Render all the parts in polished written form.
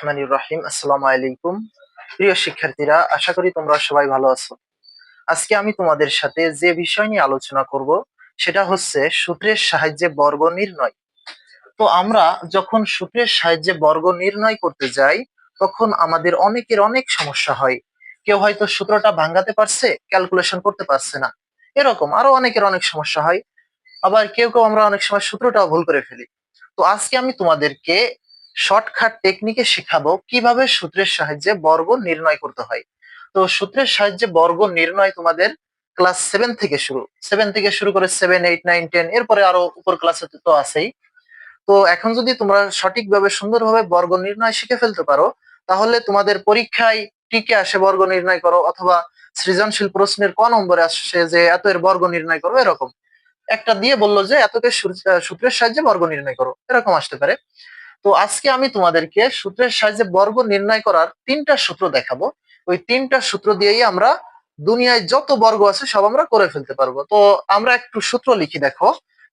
রহমানির রহিম। আসসালামু আলাইকুম। প্রিয় শিক্ষার্থীরা, আশা করি তোমরা সবাই ভালো আছো। আজকে আমি তোমাদের সাথে যে বিষয় নিয়ে আলোচনা করব সেটা হচ্ছে সূত্রের সাহায্যে বর্গ নির্ণয়। তো আমরা যখন সূত্রের সাহায্যে বর্গ নির্ণয় করতে যাই তখন আমাদের অনেকের অনেক সমস্যা হয়। কেউ হয়তো সূত্রটা ভাঙাতে পারছে, ক্যালকুলেশন করতে পারছে না, এরকম আরো অনেকের অনেক সমস্যা হয়। আবার কেউ কেউ আমরা অনেক সময় সূত্রটাও ভুল করে ফেলি। তো আজকে আমি তোমাদেরকে শর্টকাট টেকনিকে শেখাবো কিভাবে সূত্রের সাহায্যে বর্গ নির্ণয় করতে হয়। তো সূত্রের সাহায্যে বর্গ নির্ণয় তোমাদের ক্লাস 7 থেকে শুরু করে 7, 8, 9, 10 এরপরে আরো উপর ক্লাসে তো আছেই। তো এখন যদি তোমরা সঠিকভাবে সুন্দরভাবে বর্গ নির্ণয় শিখে ফেলতে পারো তাহলে তোমাদের পরীক্ষায় টিকে আসে বর্গ নির্ণয় করো, অথবা সৃজনশীল প্রশ্নের ক নম্বরে আসছে যে এত এর বর্গ নির্ণয় করো, এরকম একটা দিয়ে বললো যে এতকে সূত্রের সাহায্যে বর্গ নির্ণয় করো, এরকম আসতে পারে। তো আজকে আমি তোমাদেরকে সূত্রের সাহায্যে বর্গ নির্ণয় করার 3টা সূত্র দেখাবো। ওই 3টা সূত্র দিয়েই আমরা দুনিয়ায় যত বর্গ আছে সব আমরা করে ফেলতে পারবো। তো আমরা একটু সূত্র লিখি, দেখো।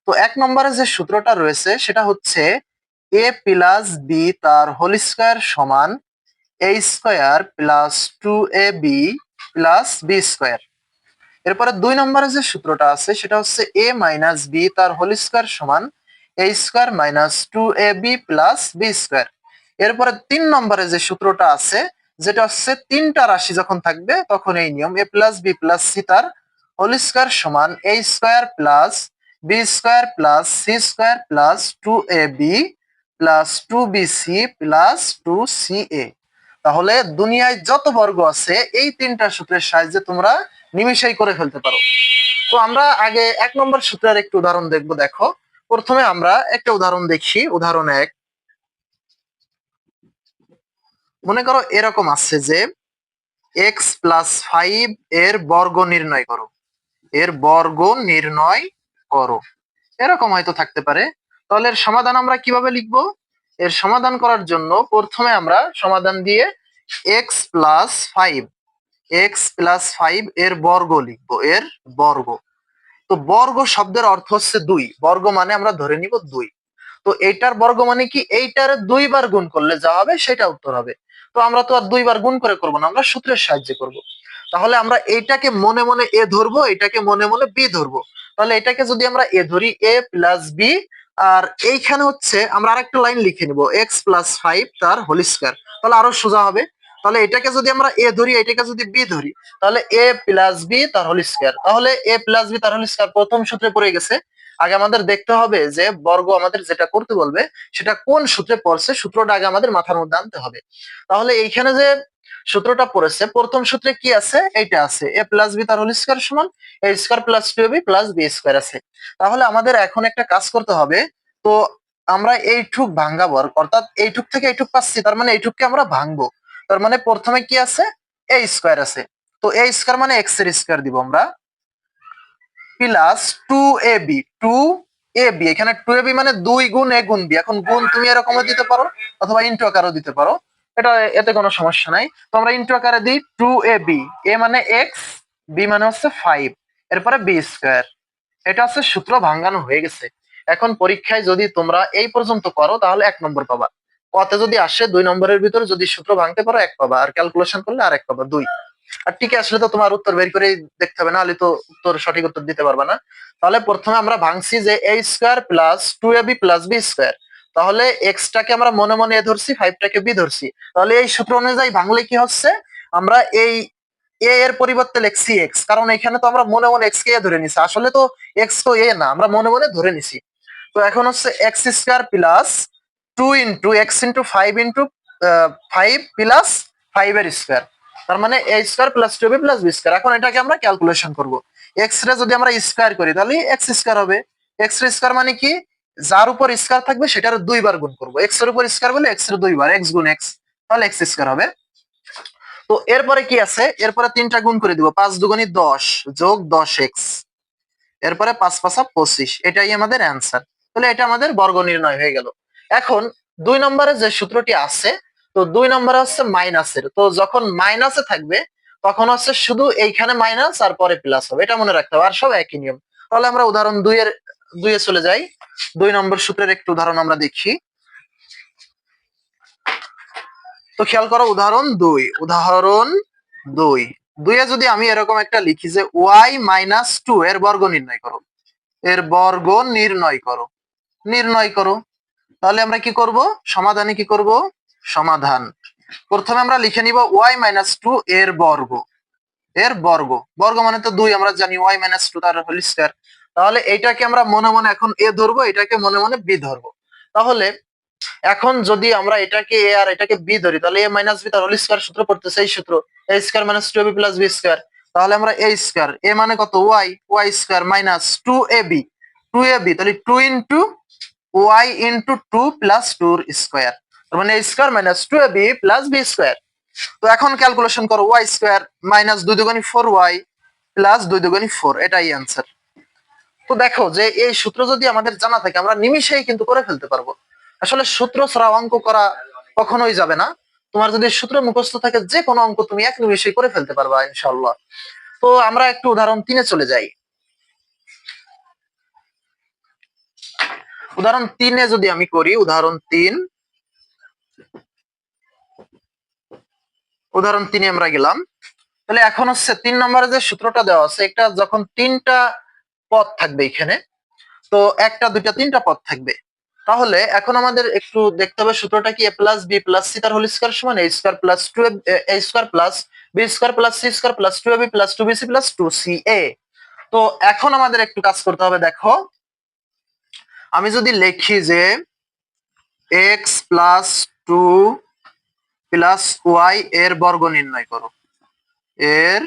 তো 1 নম্বরে যে সূত্রটা রয়েছে সেটা হচ্ছে এ প্লাস বি তার হোল স্কয়ার সমান a square plus 2ab plus b square. এরপরে 2 নম্বরে যে সূত্রটা আছে সেটা হচ্ছে এ মাইনাস বি তার হোল স্কয়ার সমান a square minus 2ab plus b square. এরপরে 3 নম্বরে যে সূত্রটা আছে যেটা হচ্ছে 3টা রাশি যখন থাকবে তখন এই নিয়ম a plus b plus c তার হোল স্কয়ার সমান a square plus b square plus c square plus 2ab plus 2bc plus 2ca। তাহলে দুনিয়ায় যত বর্গ আছে এই 3টা সূত্রের সাহায্যে তোমরা নিমিষেই করে ফেলতে পারো। তো আমরা আগে 1 নম্বর সূত্রের একটু উদাহরণ দেখবো। দেখো, প্রথমে আমরা একটা উদাহরণ দেখি। উদাহরণ 1, মনে করো এরকম আছে যে x+5 এর বর্গ নির্ণয় করো, এর বর্গ নির্ণয় করো, এরকম হয়তো থাকতে পারে। তাহলে এর সমাধান আমরা কিভাবে লিখবো? এর সমাধান করার জন্য প্রথমে আমরা সমাধান দিয়ে x+5 x+5 এর বর্গ লিখবো, এর বর্গ। তো বর্গ শব্দের অর্থ হচ্ছে 2, বর্গ মানে আমরা ধরে নিব 2। তো এইটার বর্গ মানে কি, এইটার 2বার গুণ করলে যা হবে সেটা উত্তর হবে। তো আমরা তো আর 2বার গুণ করে করবো না, আমরা সূত্রের সাহায্যে করব। তাহলে আমরা এইটাকে মনে মনে এ ধরবো, এটাকে মনে মনে বি ধরবো। তাহলে এটাকে যদি আমরা এ ধরি এ প্লাস বি, আর এইখানে হচ্ছে আমরা আরেকটা লাইন লিখে নিব x+5 তার হোল স্কয়ার, তাহলে আরো সোজা হবে। তাহলে এটাকে যদি আমরা এ ধরি, এটাকে যদি বি ধরি, তাহলে এ প্লাস বি তার হোল স্কয়ার। তাহলে এ প্লাস বি তার হোল স্কয়ার প্রথম সূত্রে পড়ে গেছে। আগে আমাদের দেখতে হবে যে বর্গ আমাদের যেটা করতে বলবে সেটা কোন সূত্রে পড়ছে, সূত্রটা আগে আমাদের মাথার মধ্যে আনতে হবে। তাহলে এইখানে যে সূত্রটা পড়েছে প্রথম সূত্রে কি আছে, এইটা আছে এ প্লাস বি তার হোল স্কয়ার সমান a square plus 2ab plus b square আছে। তাহলে আমাদের এখন একটা কাজ করতে হবে। তো আমরা এইটুক ভাঙাবো, অর্থাৎ এইটুক থেকে এইটুক পাচ্ছি, তার মানে এইটুককে আমরা ভাঙবো। তার মানে প্রথমে কি আছে, এ স্কয়ার আছে। তো এ স্কয়ার মানে এক্স এর স্কয়ার দিব আমরা, প্লাস 2ab এখানে 2ab মানে 2 গুণ a গুণ b। এখন গুণ তুমি এরকমও দিতে পারো অথবা ইনটু আকারেও দিতে পারো, এটা এতে কোনো সমস্যা নাই। তো আমরা ইনটু আকারে দিই 2ab, a মানে x, b মানে হচ্ছে 5, এরপরে b স্কয়ার। এটা হচ্ছে সূত্র ভাঙানো হয়ে গেছে। এখন পরীক্ষায় যদি তোমরা এই পর্যন্ত করো তাহলে 1 নম্বর পাবা। কতে যদি আসে 2 নম্বরের ভিতরে যদি সূত্র ভাঙতে পারো 1 পাবা, আর ক্যালকুলেশন করলে আর 1 পাবা, 2। আর টিকে আসলে তো তোমার উত্তর বের করে দেখতে হবে, না হলে তো সঠিক উত্তর দিতে পারবে না। তাহলে প্রথমে আমরা ভাঙছি যে a square plus 2ab plus b square. তাহলে x টাকে আমরা মনে মনে এ ধরছি, 5 টাকে b ধরছি। তাহলে এই সূত্র অনুযায়ী ভাঙলে কি হচ্ছে, আমরা এই a এর পরিবর্তে লিখছি x, কারণ এখানে তো আমরা মনে মনে x কে a ধরে নিছি, আসলে তো x তো a না, আমরা মনে মনে ধরে নিছি। তো এখন হচ্ছে x square plus 2 into x into 5 into 5 plus 5 এর স্কয়ার, তার মানে a square plus 2b plus b square. এখন এটাকে আমরা ক্যালকুলেশন করব। x রে যদি আমরা স্কয়ার করি তাহলে x স্কয়ার হবে। x এর স্কয়ার মানে কি, যার উপর স্কয়ার থাকবে সেটার 2বার গুণ করব। x এর উপর স্কয়ার বলে x এর 2বার, x গুণ x, তাহলে x স্কয়ার হবে। তো এরপরে কি আছে, এরপরে 3টা গুণ করে দিব, 5 দুগুণী 10 যোগ 10x, এরপরে 5 5 25, এটাই আমাদের অ্যান্সার। তাহলে এটা আমাদের বর্গ নির্ণয় হয়ে গেল। এখন 2 নম্বরে যে সূত্রটি আছে, তো 2 নম্বরে হচ্ছে মাইনাসের। তো যখন মাইনাসে থাকবে তখন হচ্ছে শুধু এইখানে মাইনাস আর পরে প্লাস হবে, এটা মনে রাখতে হবে, আর সব একই নিয়ম। তাহলে আমরা উদাহরণ 2 এ চলে যাই। 2 নম্বর সূত্রের একটু উদাহরণ আমরা দেখি। তো খেয়াল করো উদাহরণ 2 দুইয়ে যদি আমি এরকম একটা লিখি যে y-2 এর বর্গ নির্ণয় করো, এর বর্গ নির্ণয় করো, তাহলে আমরা কি করব, সমাধানে কি করব, সমাধান প্রথমে আমরা লিখে নিব y-2 এর বর্গ, বর্গ মানে তো 2, আমরা জানি y-2 তার হোল স্কয়ার। তাহলে এইটাকে আমরা মনে মনে এখন a ধরবো, এটাকে মনে মনে b ধরবো। তাহলে এখন যদি আমরা এটাকে a আর এটাকে b ধরি, তাহলে a মাইনাস b তার হোল স্কয়ার সূত্র পড়তেছে এই সূত্র, a square minus 2ab plus b square. তাহলে আমরা a স্কয়ার, a মানে কত y স্কয়ার মাইনাস 2ab তাহলে 2 into y into 2 plus 2 square, তার মানে a square minus 2ab plus b square. তো এখন ক্যালকুলেশন করো, y square minus 2 দুগুণী 4y plus 2 দুগুণী 4, এটাই অ্যান্সার। তো দেখো যে এই সূত্র যদি আমাদের জানা থাকে আমরা নিমিষেই কিন্তু করে ফেলতে পারবো। আসলে সূত্র ছাড়া অঙ্ক করা কখনোই যাবে না। তোমার যদি সূত্র মুখস্থ থাকে যে কোনো অঙ্ক তুমি এক নিমিষেই করে ফেলতে পারবা ইনশাআল্লাহ। তো আমরা একটু উদাহরণ 3-এ চলে যাই। উদাহরণ 3-এ যদি আমি করি, উদাহরণ 3-এ আমরা গেলাম। তাহলে এখন হচ্ছে 3 নম্বরে যে সূত্রটা দেওয়া আছে, একটা যখন 3টা পদ থাকবে এখানে, তো 1টা 2টা 3টা পদ থাকবে, তাহলে এখন আমাদের একটু দেখতে হবে সূত্রটা কি, a plus b plus c তার হোল স্কয়ার সমান a square plus 2 a square plus b square plus c square plus 2ab plus 2bc plus 2ca। তো এখন আমাদের একটু কাজ করতে হবে। দেখো আমি যদি লিখি যে x প্লাস 2 প্লাস y এর বর্গ নির্ণয় করো, এর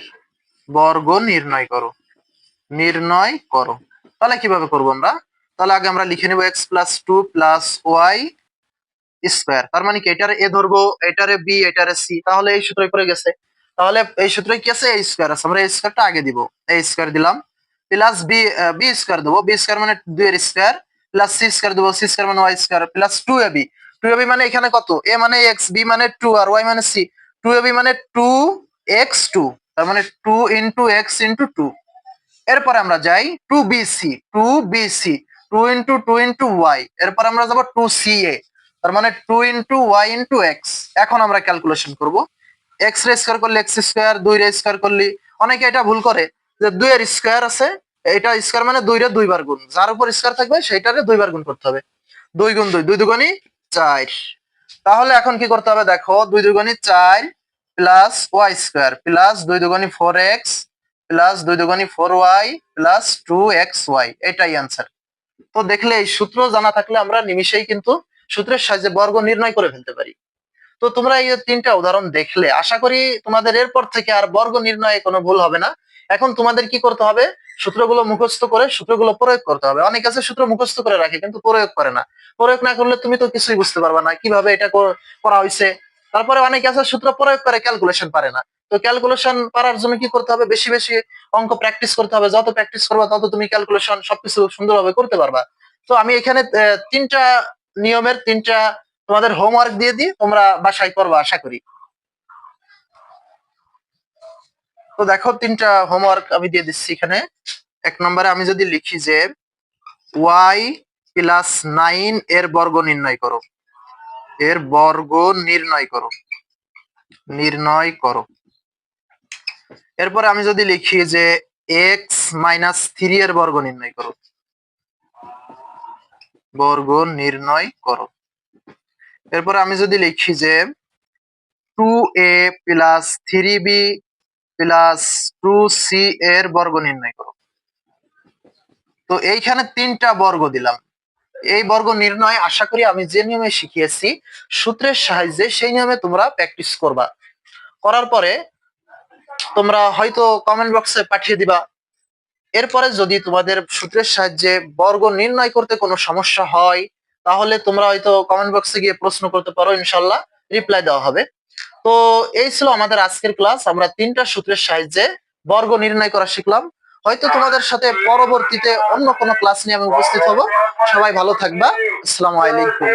বর্গ নির্ণয় করো, তাহলে কিভাবে করব আমরা, তাহলে আগে আমরা লিখে নেব x plus 2 plus y square, তার মানে কি এটারে a ধরবো, এটারে b, এটারে c, তাহলে এই সূত্রই পড়ে গেছে। তাহলে এই সূত্রে কি আছে, a স্কয়ার আছে, আমরা a স্কয়ারটা আগে দিব, a স্কয়ার দিলাম, প্লাস b স্কয়ার দেবো, b স্কয়ার মানে 2 এর স্কয়ার, প্লাস c স্কয়ার দেবো, c স্কয়ার মানে y স্কয়ার, প্লাস 2ab মানে এখানে কত, a মানে x, b মানে 2 আর y মানে c, 2ab মানে 2x2, তার মানে 2 ইনটু x ইনটু 2। এরপরে আমরা যাই 2bc 2 ইনটু 2 ইনটু y, এরপর আমরা যাব 2ca, তার মানে 2 ইনটু y ইনটু x। এখন আমরা ক্যালকুলেশন করব, x রে স্কয়ার করলে x স্কয়ার, 2 রে স্কয়ার করলে, অনেকে এটা ভুল করে যে 2 এর স্কয়ার আছে, এটা স্কয়ার মানে 2 রে 2 বার গুণ, যার উপর স্কয়ার থাকবে সেটারে 2 বার গুণ করতে হবে, 2 গুণ 2, 2 দুগুণী 4। তাহলে এখন কি করতে হবে, দেখো 2 দুগুণী 4 plus y square plus 2 দুগুণী 4x plus 2 দুগুণী 4y plus 2xy, এটাই অ্যান্সার। তো দেখলে এই সূত্র জানা থাকলে আমরা নিমিষেই কিন্তু সূত্রের সাহায্যে বর্গ নির্ণয় করে ফেলতে পারি। তো তোমরা এই 3টা উদাহরণ দেখলে আশা করি তোমাদের এরপর থেকে আর বর্গ নির্ণয়ে কোনো ভুল হবে না। এখন তোমাদের কি করতে হবে, সূত্রগুলো মুখস্থ করে সূত্রগুলো প্রয়োগ করতে হবে। অনেক আছে সূত্র মুখস্থ করে রাখে কিন্তু প্রয়োগ করে না, প্রয়োগ না করলে তুমি তো কিছুই বুঝতে পারবে না কিভাবে এটা করা হয়েছে। তারপরে অনেক আছে সূত্র প্রয়োগ করে ক্যালকুলেশন পারে না, তো ক্যালকুলেশন পারার জন্য কি করতে হবে, বেশি বেশি অঙ্ক প্র্যাকটিস করতে হবে, যত প্র্যাকটিস করবে তত তুমি ক্যালকুলেশন সবকিছু সুন্দরভাবে করতে পারবা। তো আমি এখানে 3টা নিয়মের 3টা তোমাদের হোমওয়ার্ক দিয়ে দিই, তোমরা বাসায় করবা আশা করি। তো দেখো 3টা হোমওয়ার্ক আমি দিয়ে দিচ্ছি এখানে। 1 নম্বরে আমি যদি লিখি যে y প্লাস 9 এর বর্গ নির্ণয় করো, এর বর্গ নির্ণয় করো। এরপরে আমি যদি লিখি যে x মাইনাস 3 এর বর্গ নির্ণয় করো, এরপরে আমি যদি লিখি যে 2a plus 3b plus 2c এর বর্গ নির্ণয় করো। তো এইখানে 3টা বর্গ দিলাম, এই বর্গ নির্ণয় আশা করি আমি যে নিয়মে শিখিয়েছি সূত্রের সাহায্যে সেই নিয়মে তোমরা প্র্যাকটিস করবা। করার পরে তোমরা হয়তো কমেন্ট বক্সে পাঠিয়ে দিবা। এরপরে যদি তোমাদের সূত্রের সাহায্যে বর্গ নির্ণয় করতে কোনো সমস্যা হয় তাহলে তোমরা হয়তো কমেন্ট বক্সে গিয়ে প্রশ্ন করতে পারো, ইনশাল্লাহ রিপ্লাই দেওয়া হবে। তো এই ছিল আমাদের আজকের ক্লাস, আমরা 3টা সূত্রের সাহায্যে বর্গ নির্ণয় করা শিখলাম। হয়তো তোমাদের সাথে পরবর্তীতে অন্য কোনো ক্লাস নিয়ে আমি উপস্থিত হব। সবাই ভালো থাকবা, আসসালামু আলাইকুম।